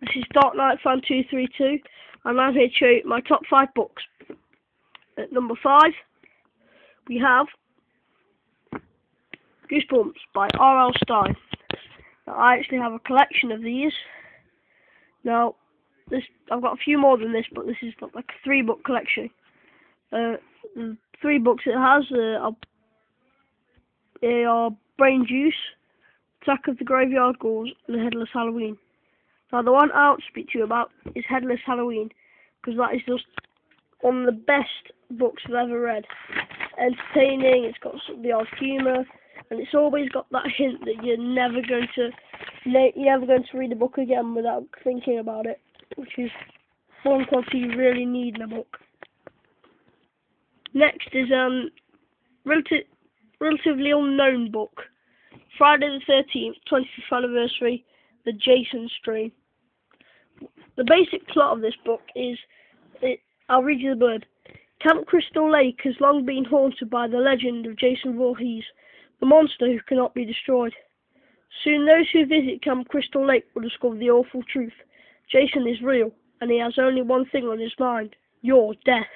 This is Dark Knight Fan 232, and I'm here to show you my top 5 books. At number 5, we have Goosebumps by R.L. Stine. Now, I actually have a collection of these. Now, I've got a few more than this, but this is like a 3-book collection. The 3 books it has are Brain Juice, Attack of the Graveyard Ghouls, and Headless Halloween. Now, the one I want to speak to you about is Headless Halloween, because that is just one of the best books I've ever read. Entertaining, it's got the odd humour, and it's always got that hint that you're never going to read a book again without thinking about it, which is one quality you really need in a book. Next is relatively unknown book, Friday the 13th, 25th anniversary, The Jason Strain. The basic plot of this book is, I'll read you the blurb. Camp Crystal Lake has long been haunted by the legend of Jason Voorhees, the monster who cannot be destroyed. Soon those who visit Camp Crystal Lake will discover the awful truth. Jason is real, and he has only one thing on his mind: your death.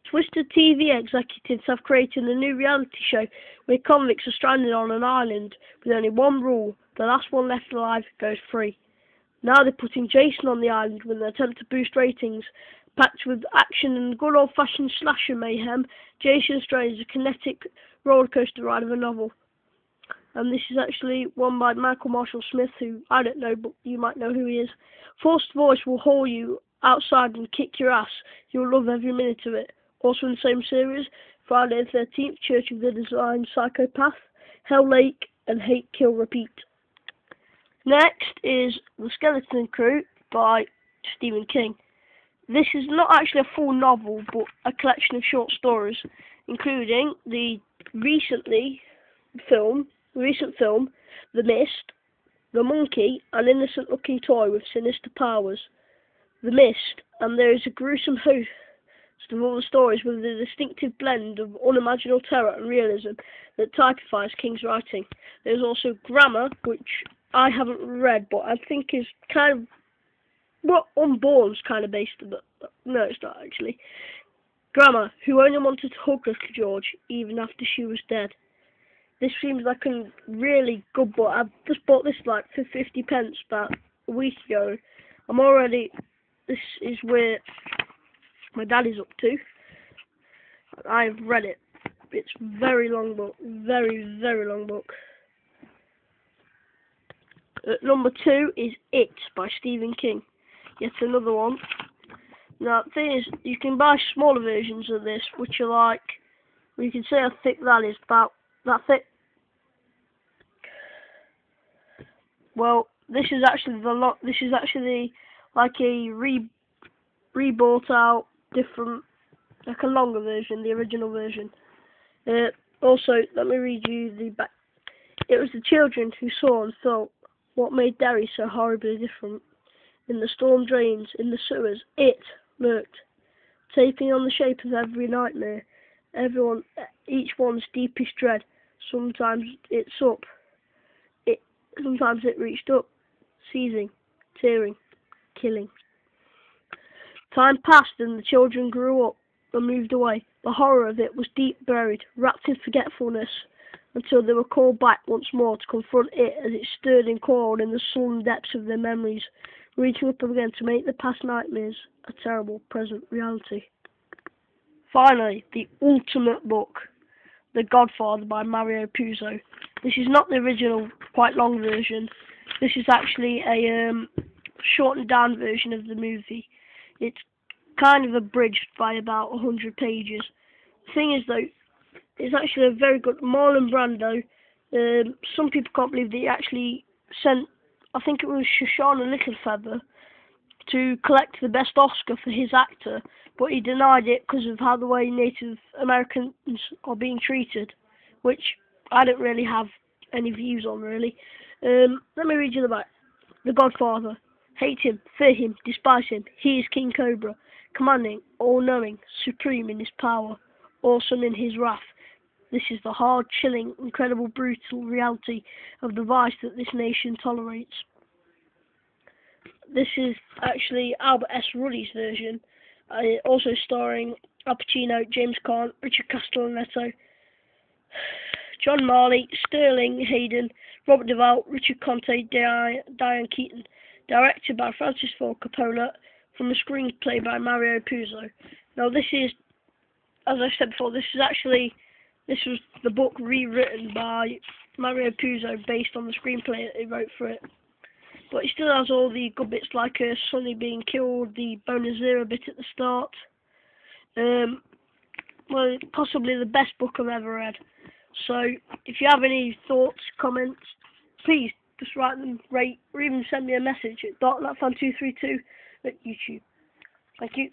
Twisted TV executives have created a new reality show where convicts are stranded on an island with only one rule: the last one left alive goes free. Now they're putting Jason on the island with an attempt to boost ratings. Packed with action and good old-fashioned slasher mayhem, Jason Strain is a kinetic rollercoaster ride of a novel. And this is actually one by Michael Marshall Smith, who I don't know, but you might know who he is. Forced Voice will haul you outside and kick your ass. You'll love every minute of it. Also in the same series, Friday the 13th, Church of the Designed Psychopath, Hell Lake, and Hate, Kill, Repeat. Next is The Skeleton Crew by Stephen King. This is not actually a full novel, but a collection of short stories, including the recent film, The Mist, The Monkey, an innocent-looking toy with sinister powers. The Mist, and there is a gruesome host of other stories with a distinctive blend of unimaginable terror and realism that typifies King's writing. There's also Grammar, which I haven't read, but I think is kind of, well, Unborn's kind of based on it. No, it's not actually. Grammar, who only wanted to hug little George even after she was dead. This seems like a really good book. I just bought this like for 50p about a week ago. This is where my dad is up to. I've read it. It's a very long book. Very, very long book. Number 2 is It by Stephen King. Yet another one. Now, the thing is, you can buy smaller versions of this, which are like, well, you can see how thick that is, about that thick. Well, this is actually like a rebought out, different, like a longer version, the original version. Also, let me read you the back. It was the children who saw and felt what made Derry so horribly different. In the storm drains, in the sewers, it lurked, taking on the shape of every nightmare, each one's deepest dread. Sometimes sometimes it reached up, seizing, tearing, killing. Time passed and the children grew up and moved away. The horror of it was deep buried, wrapped in forgetfulness, until they were called back once more to confront it as it stirred and coiled in the sullen depths of their memories, reaching up again to make the past nightmares a terrible present reality. Finally, the ultimate book, The Godfather by Mario Puzo. This is not the original, quite long version. This is actually a shortened down version of the movie. It's kind of abridged by about 100 pages. The thing is, though, it's actually a very good Marlon Brando. Some people can't believe that he actually sent, I think it was Shoshana Littlefeather, to collect the best Oscar for his actor, but he denied it because of how the way Native Americans are being treated, which I don't really have any views on, really. Let me read you the back. The Godfather. Hate him, fear him, despise him. He is King Cobra, commanding, all-knowing, supreme in his power, awesome in his wrath. This is the hard, chilling, incredible, brutal reality of the vice that this nation tolerates. this is actually Albert S. Ruddy's version, also starring Al Pacino, James Caan, Richard Castellaneta, John Marley, Sterling Hayden, Robert Duvall, Richard Conte, Diane Keaton. Directed by Francis Ford Coppola, from a screenplay by Mario Puzo. Now this is, as I said before, this was the book rewritten by Mario Puzo based on the screenplay that he wrote for it. But it still has all the good bits like Sonny being killed, the Bonus Zero bit at the start. Well, possibly the best book I've ever read. So, if you have any thoughts, comments, please just write them, rate, or even send me a message at darknatfan232 at YouTube. Thank you.